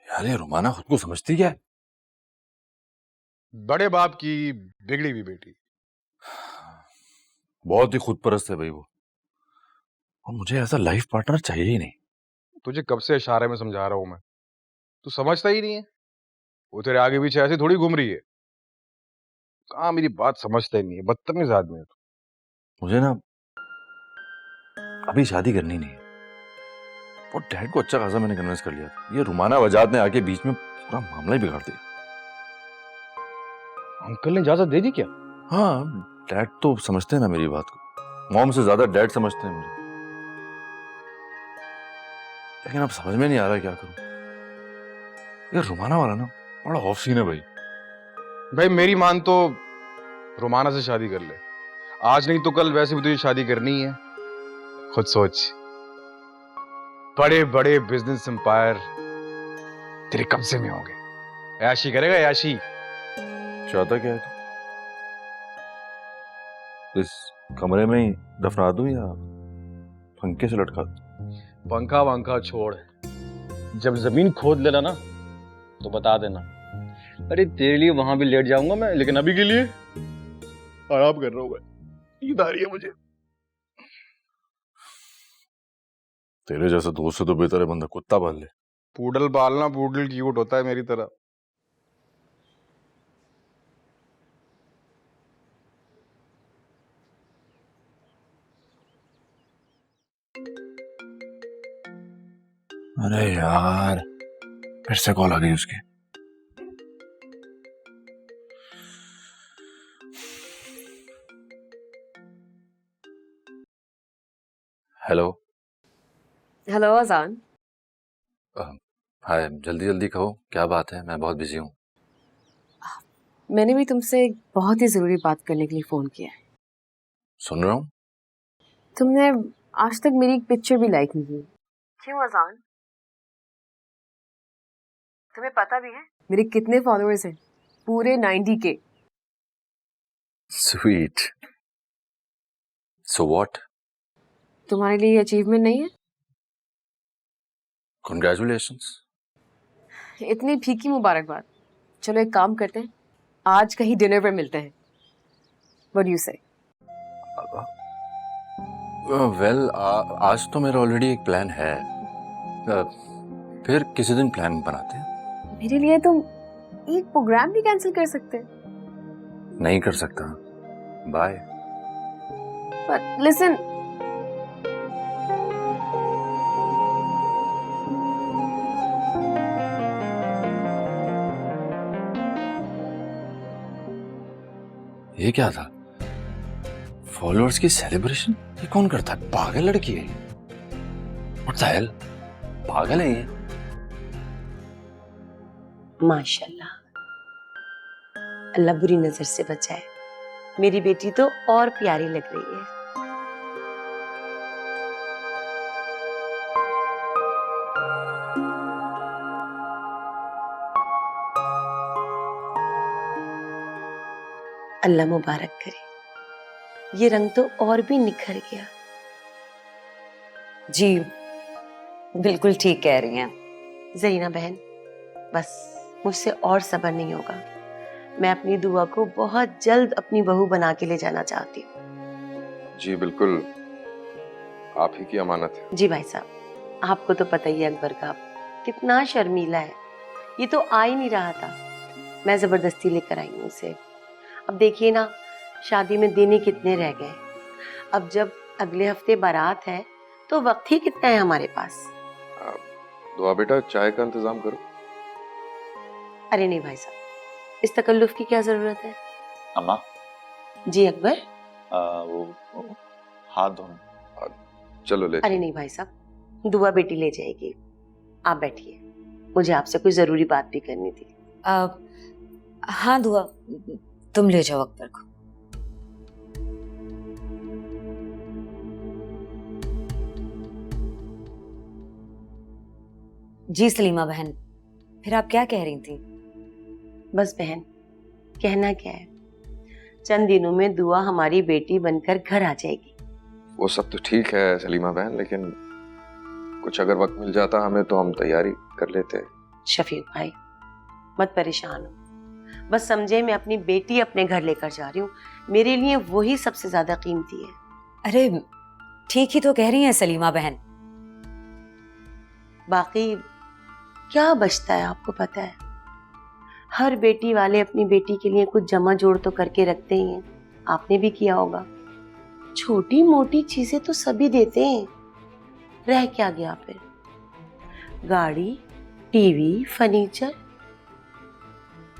यार ये रुमाना खुद को समझती क्या है? बड़े बाप की बिगड़ी हुई बेटी। बहुत ही खुद परस्त है भाई वो। और मुझे ऐसा लाइफ पार्टनर चाहिए ही नहीं। तुझे कब से इशारे में समझा रहा हूं मैं, तू समझता ही नहीं है। वो तेरे आगे पीछे ऐसे थोड़ी घूम रही है। कहाँ मेरी बात समझता ही नहीं है, बदतमीज आदमी है तू। मुझे ना अभी शादी करनी नहीं है। और डैड को अच्छा खासा मैंने कन्विंस कर लिया था। ये रुमाना वजाद ने आके बीच में पूरा मामला ही बिगाड़ दिया। अंकल ने इजाजत दे दी क्या? हाँ, डैड तो समझते हैं ना मेरी बात को। मॉम से ज्यादा डैड समझते हैं मुझे। लेकिन अब समझ में नहीं आ रहा क्या करूं। ये रुमाना वाला ना बड़ा ऑफ सीन है भाई। भाई मेरी मान तो रोमाना से शादी कर ले। आज नहीं तो कल वैसे भी तुझे शादी करनी ही है। खुद सोच, बड़े बड़े बिजनेस एम्पायर तेरे कब्जे में होंगे। ऐशी करेगा ऐशी। चाहता क्या है तू? इस कमरे में ही दफना दूं या पंखे से लटका दूं? पंखा वंखा छोड़, जब जमीन खोद लेना ना तो बता देना। अरे तेरे लिए वहां भी लेट जाऊंगा मैं, लेकिन अभी के लिए आराम कर रहा हूं मैं। नींद आ रही है मुझे। तेरे जैसा दोस्त से तो बेहतर है बंदा कुत्ता पाल ले। पूडल पालना, पूडल क्यूट होता है मेरी तरह। अरे यार, फिर से कॉल आ गई उसकी। हेलो। हेलो अजान। हाय, जल्दी जल्दी कहो क्या बात है, मैं बहुत बिजी हूँ। मैंने भी तुमसे एक बहुत ही जरूरी बात करने के लिए फोन किया है। सुन रहा हूँ। तुमने आज तक मेरी एक पिक्चर भी लाइक नहीं की। क्यों अजान? तुम्हें पता भी है मेरे कितने फॉलोअर्स हैं? पूरे 90 के। स्वीट। So what? तुम्हारे लिए ये अचीवमेंट नहीं है? कांग्रेचुलेशंस। इतनी फीकी मुबारकबाद। चलो एक काम करते हैं, आज कहीं डिनर पर मिलते हैं। व्हाट डू यू से? वेल, आज तो मेरा ऑलरेडी एक प्लान है। फिर किसी दिन प्लान बनाते हैं। मेरे लिए तुम एक प्रोग्राम भी कैंसिल कर सकते। नहीं कर सकता। बाय। बट लिसन, ये क्या था? फॉलोअर्स की सेलिब्रेशन? ये कौन करता है? पागल लड़की है ये। What the hell? पागल है ये। माशाल्लाह, अल्लाह बुरी नजर से बचाए। मेरी बेटी तो और प्यारी लग रही है। अल्लाह मुबारक करे। ये रंग तो और भी निखर गया। जी बिल्कुल ठीक कह रही हैं ज़रीना बहन, बस मुझसे और सब्र नहीं होगा। मैं अपनी दुआ को बहुत जल्द अपनी बहू बना के ले जाना चाहती हूँ। जी बिल्कुल, आप ही की अमानत है। जी भाई साहब, आपको तो पता ही है अकबर का कितना शर्मीला है। ये तो आ ही नहीं रहा था, मैं जबरदस्ती लेकर आई हूँ उसे। अब देखिए ना, शादी में दिन ही कितने रह गए। अब जब अगले हफ्ते बारात है तो वक्त ही कितना है हमारे पास। दुआ बेटा, चाय का इंतजाम करो। अरे नहीं भाई साहब, इस तकल्लुफ की क्या जरूरत है। अम्मा, जी अकबर। वो हाथ धोना। चलो ले। अरे नहीं भाई साहब, दुआ बेटी ले जाएगी। आप बैठिए, मुझे आपसे कोई जरूरी बात भी करनी थी। हाँ दुआ, तुम ले जाओ अकबर को। जी सलीमा बहन, फिर आप क्या कह रही थी? बस बहन, कहना क्या है, चंद दिनों में दुआ हमारी बेटी बनकर घर आ जाएगी। वो सब तो ठीक है सलीमा बहन, लेकिन कुछ अगर वक्त मिल जाता हमें तो हम तैयारी कर लेते। शफीक भाई मत परेशान हो, बस समझे मैं अपनी बेटी अपने घर लेकर जा रही हूँ, मेरे लिए वही सबसे ज्यादा कीमती है। अरे ठीक ही तो कह रही हैं सलीमा बहन। बाकी क्या बचता है आपको पता है, हर बेटी वाले अपनी बेटी के लिए कुछ जमा जोड़ तो करके रखते ही हैं, आपने भी किया होगा। छोटी मोटी चीजें तो सभी देते हैं, रह क्या गया फिर? गाड़ी, टीवी, फर्नीचर।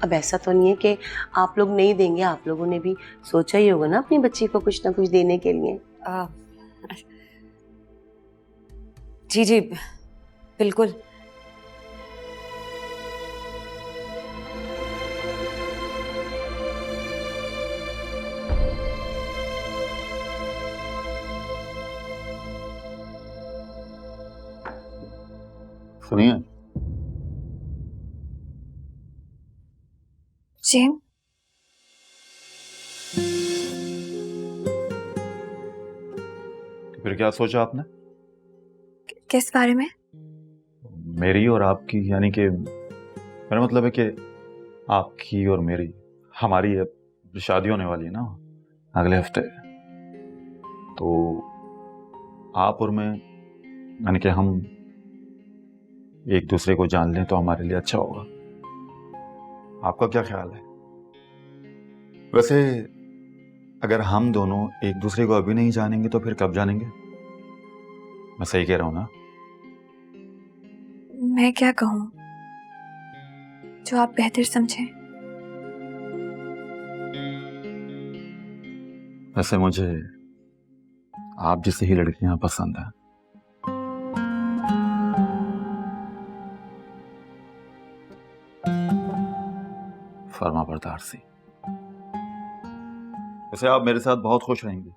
अब ऐसा तो नहीं है कि आप लोग नहीं देंगे, आप लोगों ने भी सोचा ही होगा ना अपनी बच्ची को कुछ ना कुछ देने के लिए। जी जी बिल्कुल। सुनिए, जी फिर क्या सोचा आपने? किस बारे में? मेरी और आपकी, यानी कि मेरा मतलब है कि आपकी और मेरी, हमारी अब शादी होने वाली है ना अगले हफ्ते। तो आप और मैं, यानी कि हम एक दूसरे को जान लें तो हमारे लिए अच्छा होगा। आपका क्या ख्याल है? वैसे अगर हम दोनों एक दूसरे को अभी नहीं जानेंगे तो फिर कब जानेंगे? मैं सही कह रहा हूं ना? मैं क्या कहूँ, जो आप बेहतर समझें। वैसे मुझे आप जैसे ही लड़कियां पसंद है। फर्मा बरदार सी। वैसे आप मेरे साथ बहुत खुश रहेंगे,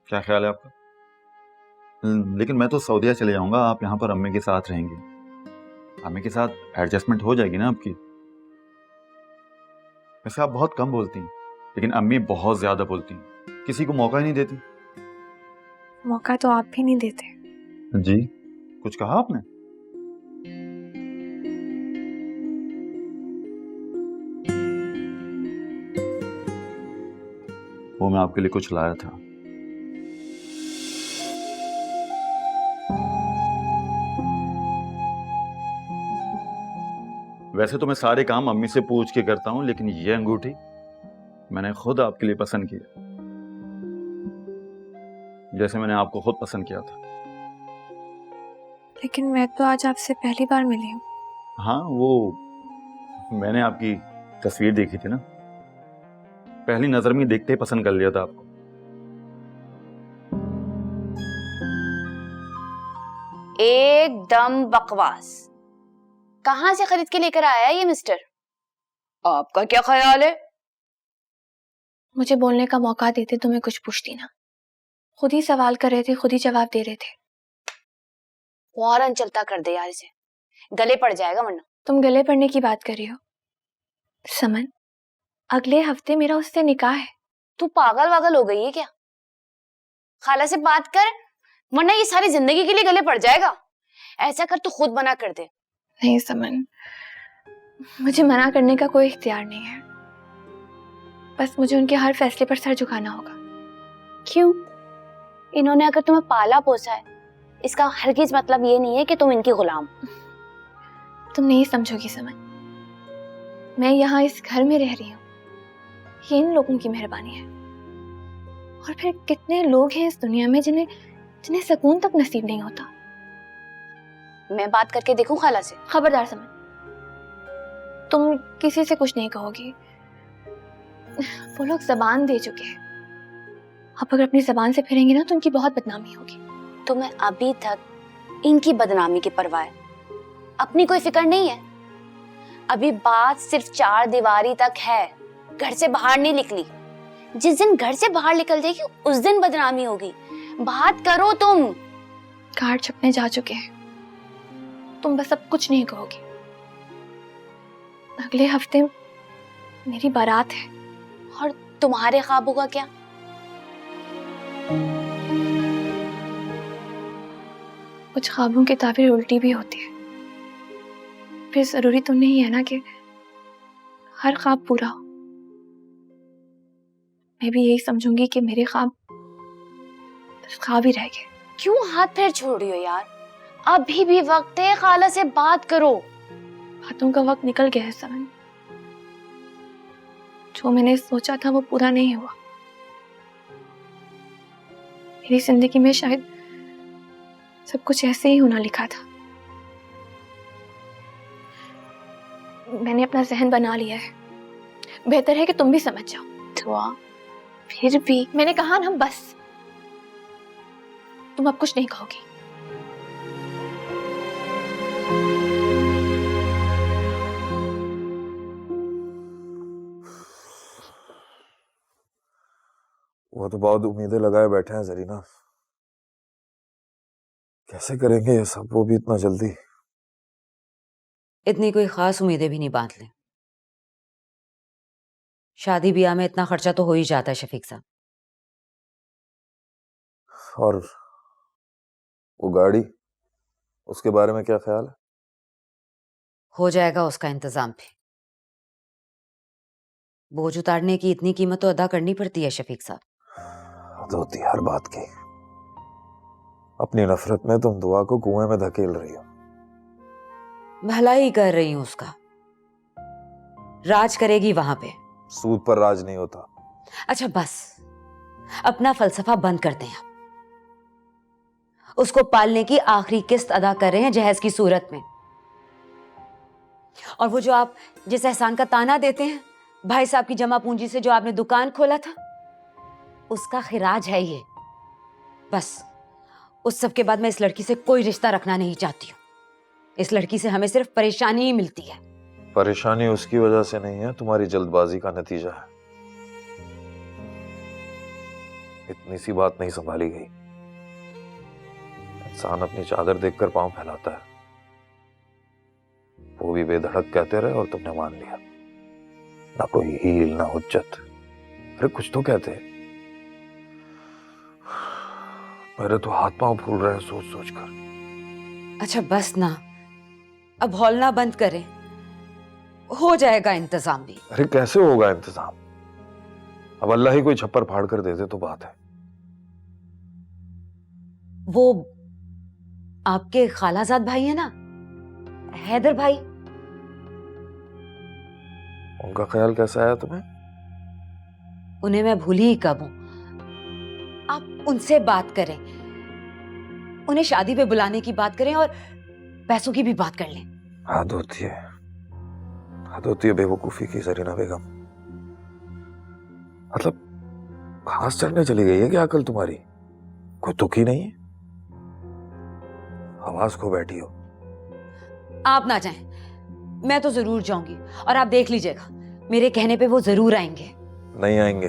क्या ख्याल है आपका? लेकिन मैं तो सऊदीया चले जाऊंगा, आप यहाँ पर अम्मी के साथ रहेंगे। अम्मी के साथ एडजस्टमेंट हो जाएगी ना आपकी? वैसे आप बहुत कम बोलती हैं, लेकिन अम्मी बहुत ज्यादा बोलती हैं, किसी को मौका ही नहीं देती। मौका तो आप भी नहीं देते। जी, कुछ कहा आपने? वो मैं आपके लिए कुछ लाया था। वैसे तो मैं सारे काम अम्मी से पूछ के करता हूं, लेकिन ये अंगूठी मैंने खुद आपके लिए पसंद की, जैसे मैंने आपको खुद पसंद किया था। लेकिन मैं तो आज आपसे पहली बार मिली हूँ। हाँ, वो मैंने आपकी तस्वीर देखी थी ना, पहली नजर में देखते ही पसंद कर लिया था आपको। एकदम बकवास। कहां से खरीद के लेकर आया है ये मिस्टर? आपका क्या ख्याल है? मुझे बोलने का मौका देते तो मैं कुछ पूछती ना। खुद ही सवाल कर रहे थे, खुद ही जवाब दे रहे थे। फौरन चलता कर दे यार इसे, गले पड़ जाएगा वरना। तुम गले पड़ने की बात कर रही हो? समन, अगले हफ्ते मेरा उससे निकाह है। तू पागल वागल हो गई है क्या? खाला से बात कर, वरना ये सारी जिंदगी के लिए गले पड़ जाएगा। ऐसा कर, तू खुद मना कर दे। नहीं समन, मुझे मना करने का कोई इख्तियार नहीं है, बस मुझे उनके हर फैसले पर सर झुकाना होगा। क्यों? इन्होंने अगर तुम्हें पाला पोसा है, इसका हरगिज मतलब ये नहीं है कि तुम इनकी गुलाम। तुम नहीं समझोगी समन, मैं यहाँ इस घर में रह रही हूँ, ये इन लोगों की मेहरबानी है। और फिर कितने लोग हैं इस दुनिया में जिन्हें जिन्हें सुकून तक नसीब नहीं होता। मैं बात करके देखूं खाला से? खबरदार समन, तुम किसी से कुछ नहीं कहोगी। वो लोग जबान दे चुके हैं, अब अगर अपनी जबान से फिरेंगे ना तो उनकी बहुत बदनामी होगी। तुम्हें अभी तक इनकी बदनामी की परवाह है, अपनी कोई फिक्र नहीं है। अभी बात सिर्फ 4 दीवारी तक है, घर से बाहर नहीं निकली। जिस दिन घर से बाहर निकल जाएगी उस दिन बदनामी होगी। बात करो तुम। कार्ड छपने जा चुके हैं, तुम बस अब कुछ नहीं कहोगी। अगले हफ्ते मेरी बारात है। और तुम्हारे ख्वाबों का क्या? कुछ ख्वाबों की ताबीर उल्टी भी होती है। फिर जरूरी तो नहीं है ना कि हर ख्वाब पूरा हो। मैं भी यही समझूंगी कि मेरे ख्वाब बस ख्वाब ही रह गए। क्यों हाथ पैर छोड़ रही हो यार? अभी भी वक्त है, खाला से बात करो। बातों का वक्त निकल गया है समन। जो मैंने सोचा था वो पूरा नहीं हुआ। मेरी जिंदगी में शायद सब कुछ ऐसे ही होना लिखा था। मैंने अपना जहन बना लिया है। बेहतर है कि तुम भी समझ जाओ। दुआ, फिर भी मैंने कहा ना, बस तुम अब कुछ नहीं कहोगी। वो तो बहुत उम्मीदें लगाए बैठे हैं जरीना। कैसे करेंगे ये सब, वो भी इतना जल्दी? इतनी कोई खास उम्मीदें भी नहीं बांध लें। शादी ब्याह में इतना खर्चा तो हो ही जाता है शफीक साहब। और वो गाड़ी, उसके बारे में क्या ख्याल है? हो जाएगा उसका इंतजाम भी। बोझ उतारने की इतनी कीमत तो अदा करनी पड़ती है शफीक साहब। हद होती है हर बात की। अपनी नफरत में तुम दुआ को कुएं में धकेल रही हो। भला ही कर रही हूं उसका। राज करेगी वहां पे। सूद पर राज नहीं होता। अच्छा बस, अपना फलसफा बंद करते हैं। उसको पालने की आखिरी किस्त अदा कर रहे हैं जहेज की सूरत में। और वो जो आप जिस एहसान का ताना देते हैं, भाई साहब की जमा पूंजी से जो आपने दुकान खोला था, उसका खिराज है ये। बस उस सब के बाद मैं इस लड़की से कोई रिश्ता रखना नहीं चाहती हूँ। इस लड़की से हमें सिर्फ परेशानी ही मिलती है। परेशानी उसकी वजह से नहीं है, तुम्हारी जल्दबाजी का नतीजा है। इतनी सी बात नहीं संभाली गई। इंसान अपनी चादर देखकर पांव फैलाता है। वो भी बेधड़क कहते रहे और तुमने मान लिया। ना कोई हील ना हुज्जत। अरे कुछ तो कहते। मेरे तो हाथ पांव फूल रहे हैं सोच सोच कर। अच्छा बस ना, अब हौलना बंद करें। हो जाएगा इंतजाम भी। अरे कैसे होगा इंतजाम? अब अल्लाह ही कोई छप्पर फाड़ कर दे दे तो बात है। वो आपके खालाजाद भाई है ना, हैदर भाई, उनका ख्याल कैसा आया तुम्हें? उन्हें मैं भूली ही कब हूं। आप उनसे बात करें, उन्हें शादी पे बुलाने की बात करें और पैसों की भी बात कर लें। हद होती है बेवकूफी की जरीना बेगम। मतलब घास चढ़ने चली गई है क्या अकल तुम्हारी? कोई दुख ही नहीं है? आवाज खो बैठी हो। आप ना जाएं, मैं तो जरूर जाऊंगी। और आप देख लीजिएगा, मेरे कहने पे वो जरूर आएंगे। नहीं आएंगे।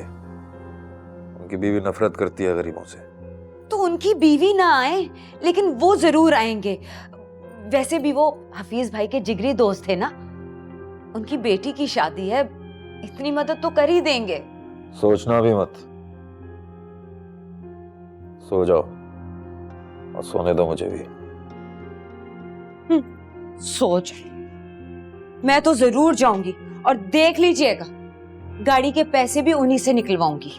उनकी बीवी नफरत करती है गरीबों से। तो उनकी बीवी ना आए, लेकिन वो जरूर आएंगे। वैसे भी वो हफीज भाई के जिगरी दोस्त थे ना। उनकी बेटी की शादी है, इतनी मदद तो कर ही देंगे। सोचना भी मत। सो जाओ और सोने दो मुझे भी। सोच, मैं तो जरूर जाऊंगी और देख लीजिएगा, गाड़ी के पैसे भी उन्हीं से निकलवाऊंगी।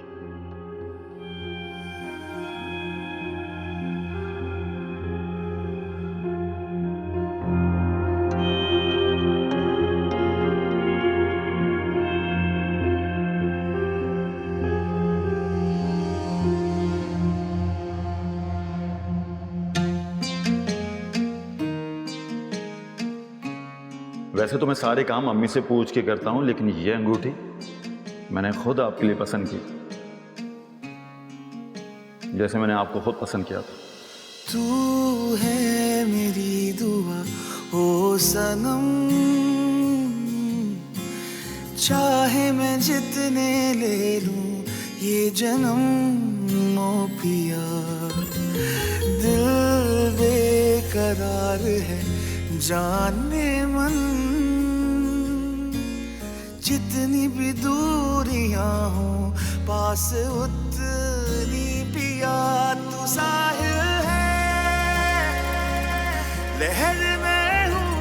वैसे तो मैं सारे काम अम्मी से पूछ के करता हूँ, लेकिन ये अंगूठी मैंने खुद आपके लिए पसंद की, जैसे मैंने आपको खुद पसंद किया था। तू है मेरी दुआ ओ सनम, चाहे मैं जितने ले लूं ये जन्म ओ पिया। दिल बेकरार है जाने मन, जितनी भी दूरियां हो पास उतनी पिया। तू साहिल है लहर में हूँ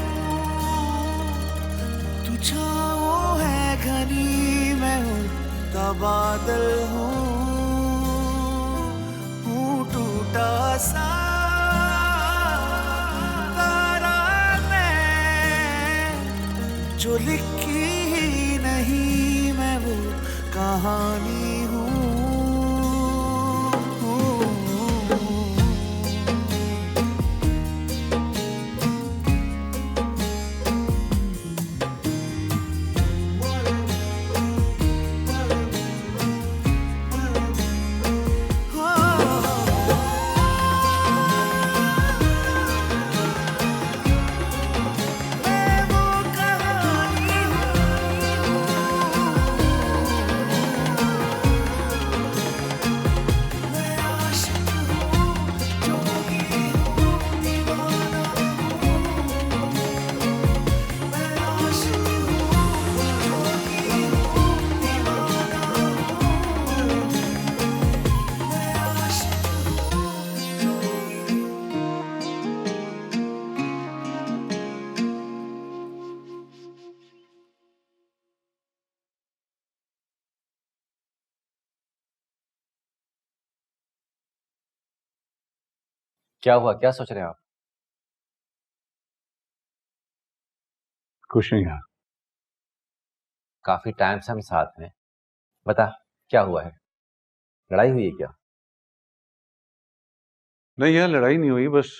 बादल हूँ टूटा सा तारा मैं, जो लिखी ही नहीं मैं वो कहानी हूँ। क्या हुआ, क्या सोच रहे हैं आप? कुछ नहीं यार। काफी टाइम से हम साथ में। बता, क्या हुआ है? लड़ाई हुई है क्या? नहीं यार, लड़ाई नहीं हुई, बस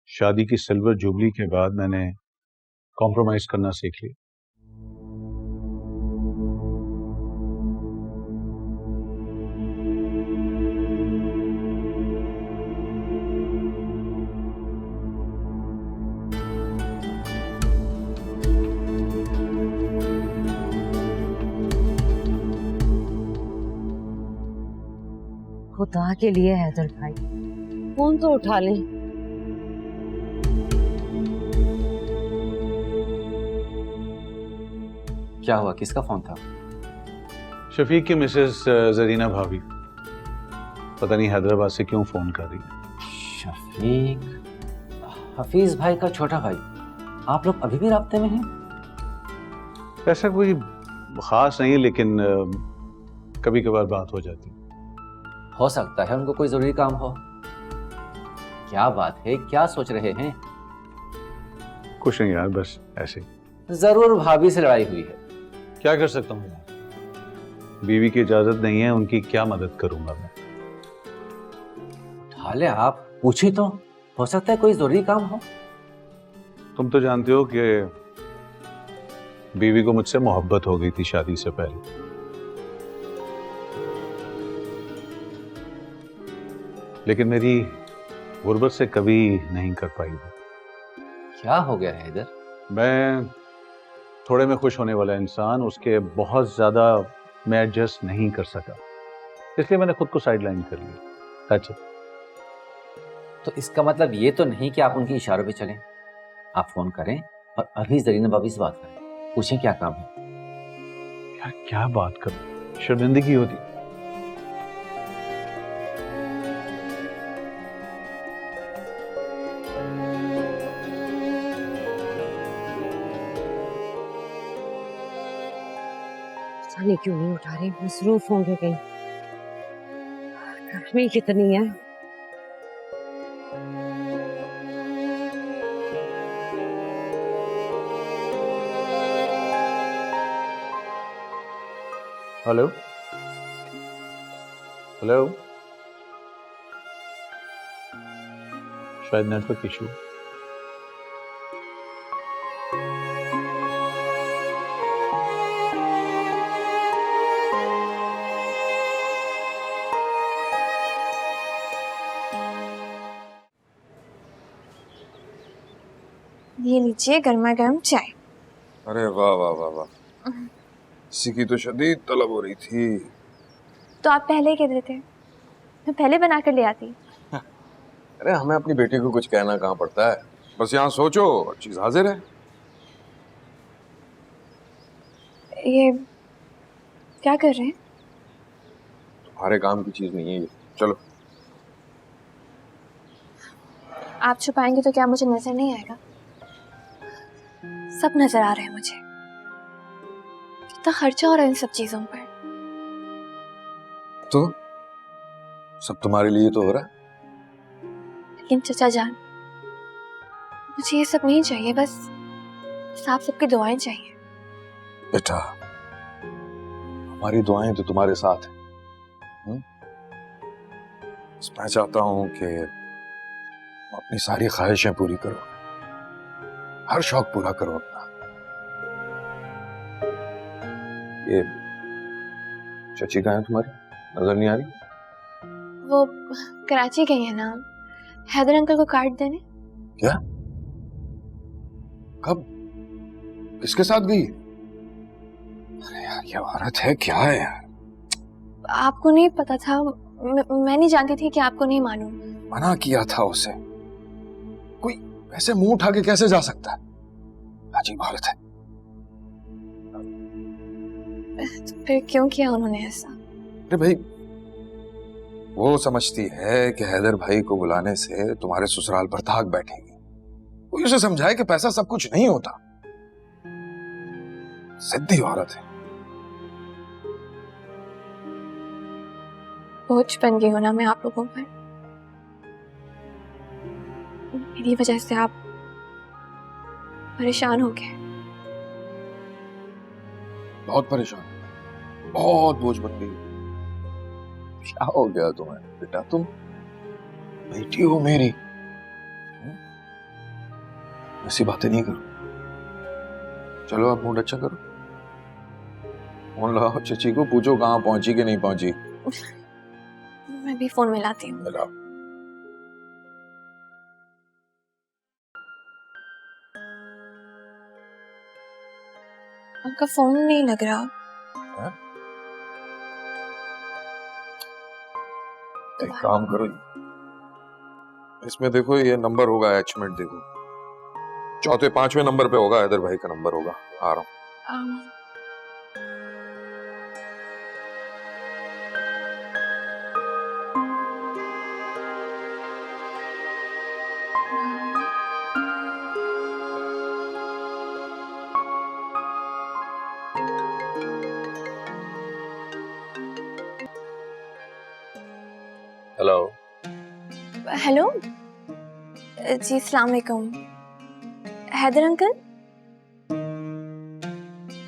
शादी की सिल्वर जुबली के बाद मैंने कॉम्प्रोमाइज करना सीख लिया। खुदा के लिए हैदर भाई, फोन तो उठा लें। क्या हुआ, किसका फोन था? शफीक की मिसेस जरीना भाभी, पता नहीं हैदराबाद से क्यों फोन कर रही है। शफीक, हफीज भाई का छोटा भाई। आप लोग अभी भी राब्ते में हैं? ऐसा कोई खास नहीं है, लेकिन कभी कभार बात हो जाती है। हो सकता है उनको कोई जरूरी काम हो। क्या बात है, क्या सोच रहे हैं? कुछ नहीं यार, बस ऐसे। जरूर भाभी से लड़ाई हुई है। क्या कर सकता हूँ यार, बीवी की इजाजत नहीं है, उनकी क्या मदद करूंगा मैं। उठा ले आप, पूछे तो, हो सकता है कोई जरूरी काम हो। तुम तो जानते हो कि बीवी को मुझसे मोहब्बत हो गई थी शादी से पहले। लेकिन मेरी गुर्बत से कभी नहीं कर पाई वो। क्या हो गया है इधर? मैं थोड़े में खुश होने वाला इंसान, उसके बहुत ज्यादा मैं एडजस्ट नहीं कर सका, इसलिए मैंने खुद को साइडलाइन कर लिया। अच्छा, तो इसका मतलब ये तो नहीं कि आप उनके इशारों पे चलें। आप फोन करें और अभी जरीना भाभी से बात करें, पूछें क्या काम है। यार क्या बात करूं, शर्मिंदगी होती। पता नहीं क्यों नहीं उठा रही, मसरूफ होंगे कहीं। गर्मी कितनी है। हेलो हेलो, शायद नेटवर्क इशू। ये लीजिए गर्मा गर्म चाय। अरे वाह वाह वाह वाह, इसी की तो शदीद तलब हो रही थी। तो आप पहले कह देते, मैं पहले बना कर ले आती। अरे हमें अपनी बेटी को कुछ कहना कहाँ पड़ता है, बस यहाँ सोचो और चीज हाजिर है। ये क्या कर रहे हैं? तुम्हारे काम की चीज नहीं है ये, चलो। आप छुपाएंगे तो क्या मुझे नजर नहीं आएगा? सब नजर आ रहे हैं मुझे। कितना खर्चा हो रहा है इन सब चीजों पर। तो सब तुम्हारे लिए तो हो रहा है। लेकिन चचा जान, मुझे ये सब नहीं चाहिए, बस आप सबकी दुआएं चाहिए। बेटा, हमारी दुआएं तो तुम्हारे साथ हैं। मैं चाहता हूं कि अपनी सारी ख्वाहिशें पूरी करो, हर शौक पूरा करो अपना। ये चची कहाँ है तुम्हारी, नजर नहीं आ रही? वो कराची गई है ना, हैदर अंकल को कार्ड देने। क्या? कब? किसके साथ गई? अरे यार, ये औरत है क्या है यार? आपको नहीं पता था? मैं नहीं जानती थी कि आपको नहीं मालूम। मना किया था उसे। कोई ऐसे मुंह उठा के कैसे जा सकता है? अजीब औरत है। तो फिर क्यों किया उन्होंने ऐसा? अरे भाई, वो समझती है कि हैदर भाई को बुलाने से तुम्हारे ससुराल पर धाक बैठेगी। कोई उसे समझाए कि पैसा सब कुछ नहीं होता। जिद्दी औरत है। बोझ बन गई हो ना मैं आप लोगों पर। मेरी वजह से आप परेशान हो गए। बहुत परेशान, बहुत बोझ बन गई। क्या हो गया तुम्हें बेटा? तुम बेटी हो मेरी। ऐसी बातें नहीं करो। चलो आप मूड अच्छा करो, फोन लगाओ चची को, पूछो कहाँ पहुंची कि नहीं पहुंची। मैं भी फोन मिलाती हूँ। मिलाओ। आपका फोन नहीं लग रहा। एक काम करो, इसमें देखो ये नंबर होगा, एचमेंट देखो, चौथे पांचवें नंबर पे होगा, हैदर भाई का नंबर होगा। आ रहा हूं। हेलो। हेलो जी, अस्सलाम वालेकुम। हैदर अंकल?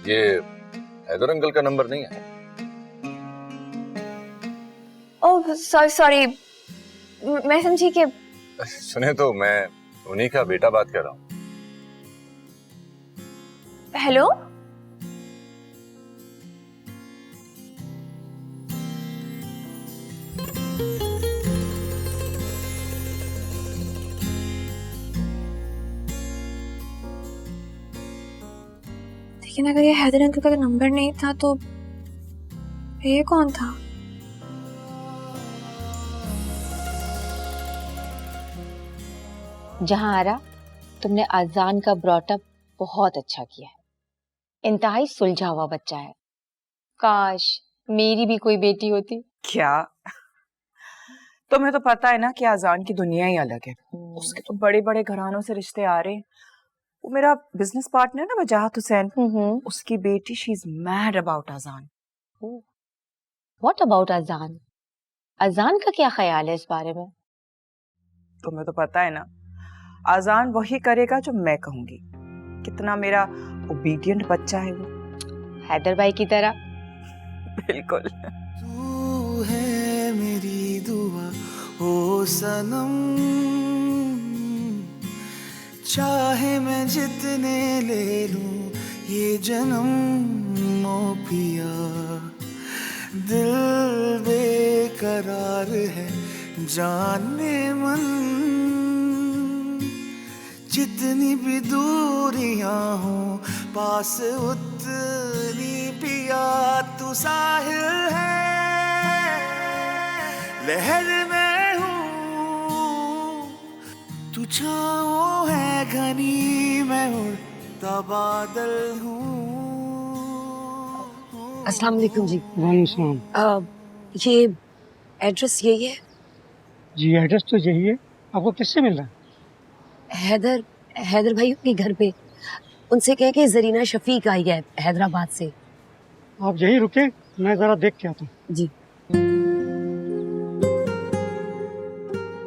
ये हैदर अंकल का नंबर नहीं है। ओह सॉरी सॉरी, मैं समझी कि सुने तो मैं उन्हीं का बेटा बात कर रहा हूँ। हेलो। लेकिन अगर ये हैदर अंकल का नंबर नहीं था तो ये कौन था? जहां आरा, तुमने अजान का ब्रॉटअप बहुत अच्छा किया है। इंतहाई सुलझा हुआ बच्चा है। काश मेरी भी कोई बेटी होती। क्या? तुम्हें तो पता है ना कि अजान की दुनिया ही अलग है। उसके तो बड़े बड़े घरानों से रिश्ते आ रहे हैं। वो मेरा बिजनेस पार्टनर ना वजाहत हुसैन, उसकी बेटी, शी इज मैड अबाउट अजान। व्हाट अबाउट अजान? अजान का क्या ख्याल है इस बारे में? तुम्हें तो पता है ना, अजान वही करेगा जो मैं कहूंगी। कितना मेरा ओबीडियंट बच्चा है वो, हैदर भाई की तरह। बिल्कुल। तू है मेरी दुआ ओ सनम, चाहे मैं जितने ले लूं ये जन्म, ओ पिया दिल बेकरार है जाने मन, जितनी भी दूरियां हो पास उतनी पिया तू साहिल है, लहर में हूँ तू छाँव है घनी, मैं उड़ता बादल हूँ। अस्सलाम वालेकुम जी। वालेकुम। ये एड्रेस यही है? जी एड्रेस तो यही है। आपको किससे मिलना है? हैदर भाई के घर पे। उनसे कह के जरीना शफीक आई है हैदराबाद से। आप यहीं रुके, मैं जरा देख के आता हूँ। जी।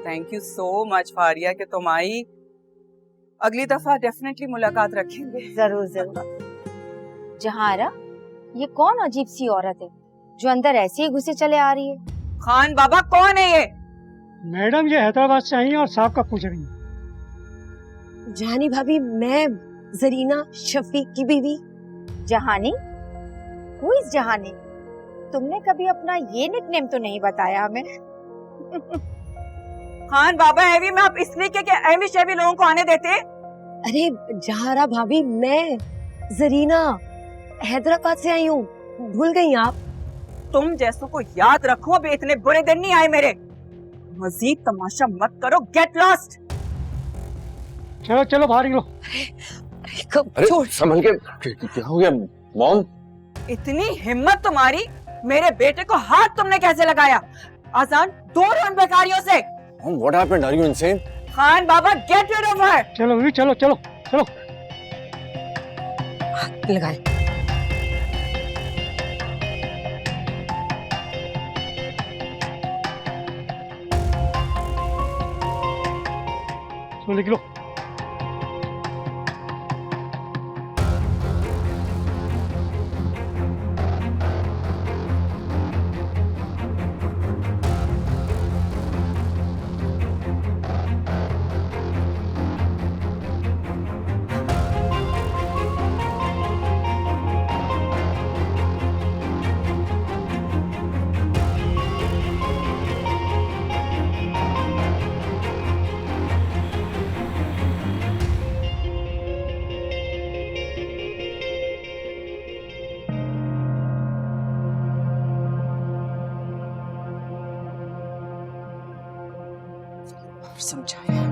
Thank you so much Faria कि तुम आई। अगली दफा डेफिनेटली मुलाकात रखेंगे। जरूर जरूर। जहारा, ये कौन अजीब सी औरत है जो अंदर ऐसे ही घुसे चले आ रही है? खान बाबा कौन है ये? मैडम ये हैदराबाद से आई हैं और साहब का पूछ रही हैं। जहानी भाभी, मैं जरीना शफीक की बीवी। जहानी? Who is Jahani? तुमने कभी अपना ये निकनेम तो नहीं बताया हमें। खान बाबा हैवी में आप इसलिए क्या हैवी शैवी लोगों को आने देते? अरे जहारा भाभी, मैं जरीना हैदराबाद से आई हूँ, भूल गई आप? तुम जैसों को याद रखो, अभी इतने बुरे दिन नहीं आए मेरे। मजीद तमाशा मत करो, गेट लॉस्ट। चलो चलो बाहर निकलो। अरे संभल के, क्या हो गया मॉम? इतनी हिम्मत तुम्हारी, मेरे बेटे को हाथ तुमने कैसे लगाया? आसान, दूर उन बेकारियों से। Mom, what happened? Are you insane? Khan Baba, get rid of her. चलो भी, चलो चलो चलो। लगाए। चलो लिख लो। समझाया।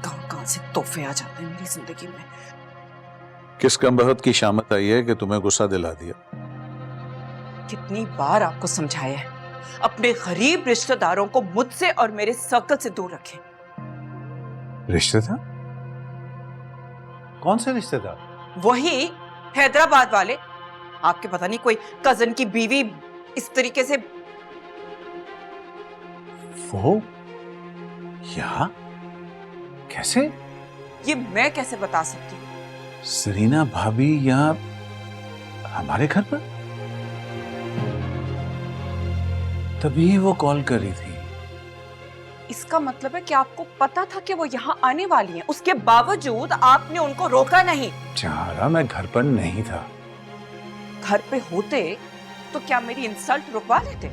कहां से तोहफे आ जाते हैं मेरी जिंदगी में। किस कमबख्त की शामत आई है कि तुम्हें गुस्सा दिला दिया? कितनी बार आपको समझाया है, अपने गरीब रिश्तेदारों को मुझसे और मेरे सर्कल से दूर रखें। रिश्तेदार? कौन से रिश्तेदार? वही हैदराबाद वाले। आपके पता नहीं कोई कजन की बीवी इस तरीके से। वो यहाँ कैसे? ये मैं कैसे बता सकती हूँ? सरीना भाभी यहाँ हमारे घर पर? तभी वो कॉल कर रही थी। इसका मतलब है कि आपको पता था कि वो यहाँ आने वाली हैं, उसके बावजूद आपने उनको रोका नहीं। जहारा, मैं घर पर नहीं था। घर पे होते तो क्या मेरी इंसल्ट रुकवा देते?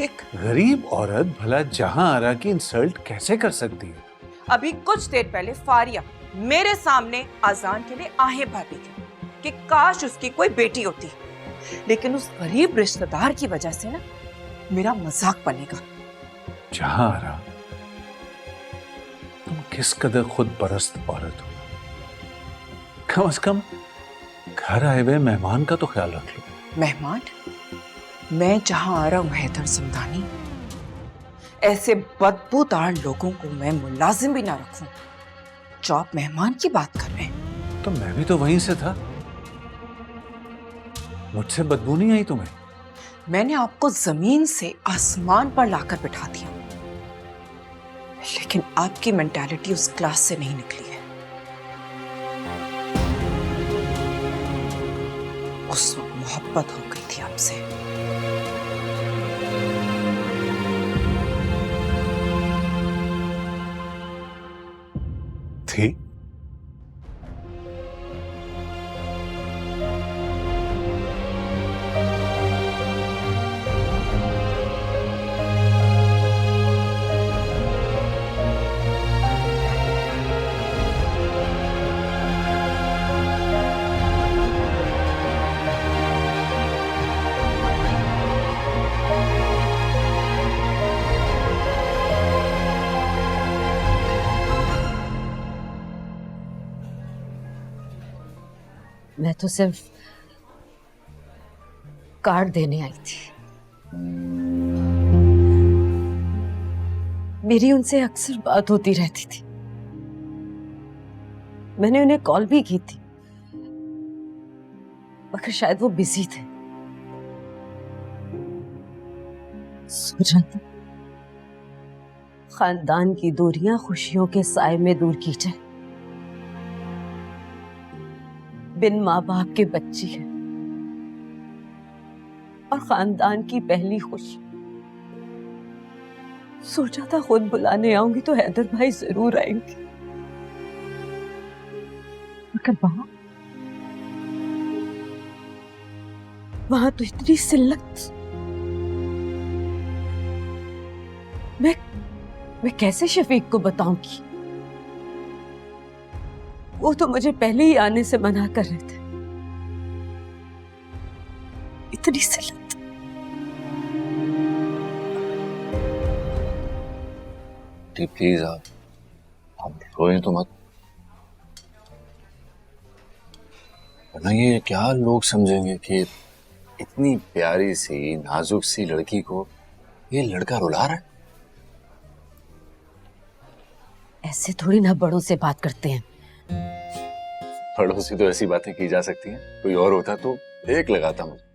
एक गरीब औरत भला जहांआरा की इंसल्ट कैसे कर सकती है? अभी कुछ देर पहले फारिया मेरे सामने आजान के लिए आहें भर रही थी कि काश उसकी कोई बेटी होती, लेकिन उस गरीब रिश्तेदार की वजह से ना मेरा मजाक बनेगा। जहांआरा, तुम किस कदर खुद परस्त औरत हो। कम से कम घर आए हुए मेहमान का तो ख्याल रख लो। मेहमान? मैं जहां आ रहा हूं हैदर समदानी, ऐसे बदबूदार लोगों को मैं मुलाजिम भी ना रखूं जो आप मेहमान की बात कर रहे हैं। तो मैं भी तो वहीं से था, मुझसे बदबू नहीं आई तुम्हें? मैंने आपको जमीन से आसमान पर लाकर बिठा दिया, लेकिन आपकी मेंटालिटी उस क्लास से नहीं निकली है। उस वक्त मोहब्बत हो गई थी आपसे। थी? मैं तो सिर्फ कार्ड देने आई थी। मेरी उनसे अक्सर बात होती रहती थी। मैंने उन्हें कॉल भी की थी, मगर शायद वो बिजी थे। सोचा था खानदान की दूरियां खुशियों के साए में दूर की जाए। बिन माँ बाप के बच्ची है और खानदान की पहली खुशी। सोचा था खुद बुलाने आऊंगी तो हैदर भाई जरूर आएंगे, मगर वहां तो इतनी सिल्लत। मैं कैसे शफीक को बताऊंगी? वो तो मुझे पहले ही आने से मना कर रहे थे। इतनी सिल्लत। प्लीज आप रोएं तो मत, वरना ये क्या लोग समझेंगे कि इतनी प्यारी सी नाजुक सी लड़की को ये लड़का रुला रहा है। ऐसे थोड़ी ना बड़ों से बात करते हैं। बड़ों से तो ऐसी बातें की जा सकती हैं, कोई और होता तो एक लगाता मुझे।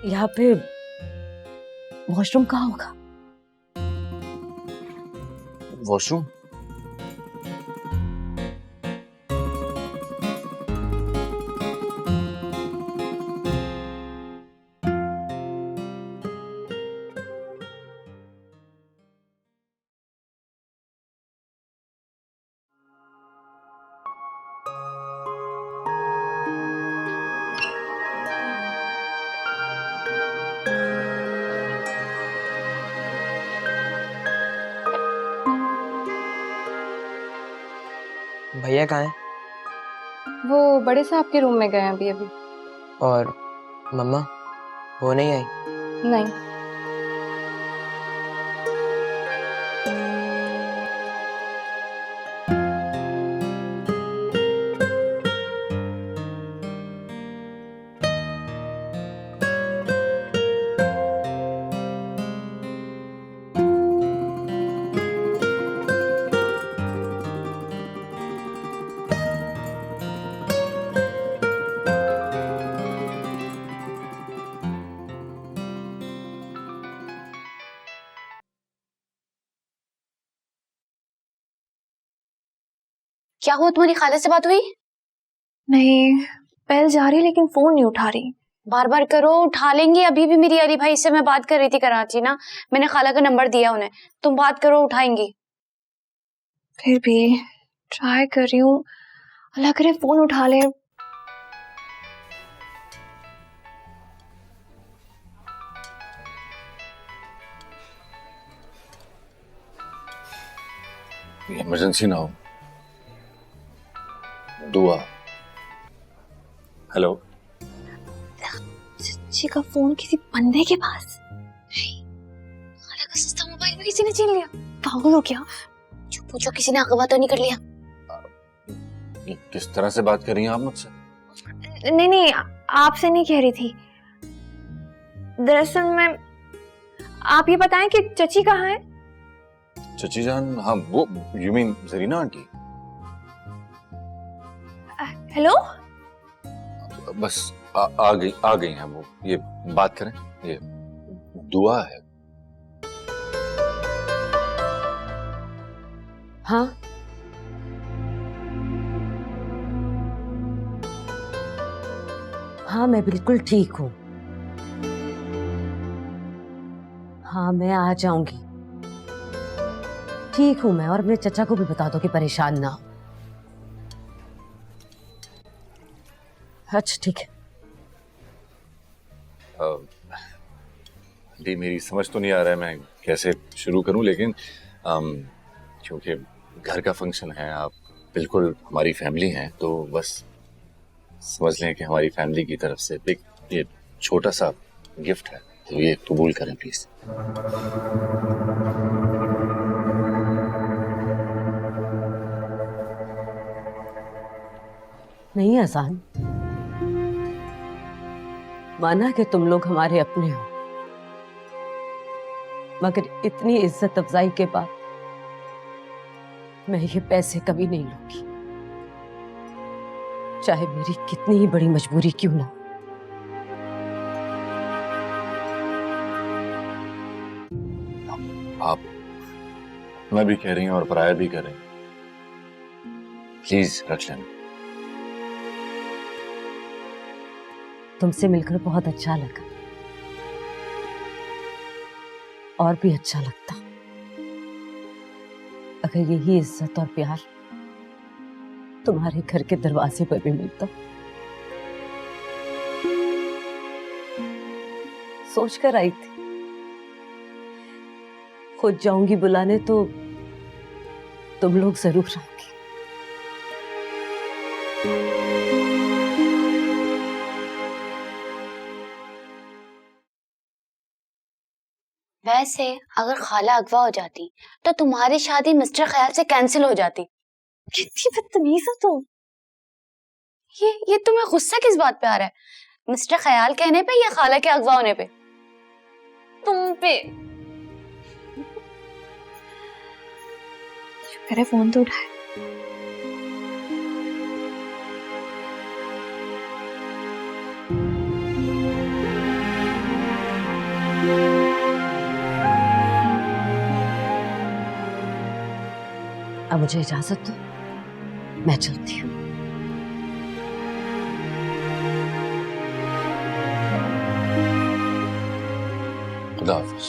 यहाँ पे वॉशरूम कहाँ होगा? वॉशरूम? भैया कहाँ हैं? वो बड़े साहब के रूम में गए हैं अभी अभी। और मम्मा वो नहीं आई? नहीं। क्या हुआ, तुम्हारी खाला से बात हुई? नहीं, पहल जा रही लेकिन फोन नहीं उठा रही। बार बार करो, उठा लेंगे। अभी भी मेरी अली भाई से मैं बात कर रही थी कराची ना, मैंने खाला का नंबर दिया उन्हें। तुम बात करो, उठाएंगी। फिर भी ट्राई कर रही हूँ, अल्लाह करे फोन उठा ले। इमरजेंसी ना हो। दुआ। हेलो। जी का फोन किसी बंदे के पास। खाला का सस्ता मोबाइल में किसी ने छीन लिया। पागल हो क्या? जो पूछो, किसी ने अगवा तो नहीं कर लिया? किस तरह से बात कर रही हैं आप मुझसे? नहीं नहीं, आपसे नहीं कह रही थी। दरअसल मैं, आप ये बताएं कि चची कहाँ है? चची जान? हाँ, वो you mean Zarina aunty? Hello. बस आ गई हैं वो। ये बात करें, ये दुआ है। हाँ, हाँ मैं बिल्कुल ठीक हूँ। हाँ मैं आ जाऊंगी। ठीक हूँ मैं, और अपने चचा को भी बता दो कि परेशान ना हो। अच्छा ठीक है। आंटी मेरी समझ तो नहीं आ रहा है मैं कैसे शुरू करूं, लेकिन क्योंकि घर का फंक्शन है, आप बिल्कुल हमारी फैमिली हैं, तो बस समझ लें कि हमारी फैमिली की तरफ से एक ये छोटा सा गिफ्ट है, तो ये कबूल करें प्लीज। नहीं आसान, माना कि तुम लोग हमारे अपने हो, मगर इतनी इज्जत अफजाई के बाद मैं ये पैसे कभी नहीं लूंगी, चाहे मेरी कितनी ही बड़ी मजबूरी क्यों ना। आप मैं भी कह रही हूं और पराया भी कह रहे हैं, प्लीज रख लेना। तुमसे मिलकर बहुत अच्छा लगा, और भी अच्छा लगता अगर यही इज्जत और प्यार तुम्हारे घर के दरवाजे पर भी मिलता। सोच कर आई थी खुद जाऊंगी बुलाने तो तुम लोग जरूर आओगे। वैसे अगर खाला अगवा हो जाती तो तुम्हारी शादी मिस्टर ख्याल से कैंसिल हो जाती। कितनी बदतमीज हो तुम। ये तुम्हें गुस्सा किस बात पे आ रहा है? मिस्टर ख्याल कहने पे या खाला के अगवा होने पे? तुम पे। शुक्र है फोन तो उठाया। अब मुझे इजाजत दो, मैं चलती हूँ। खुदा हाफिज।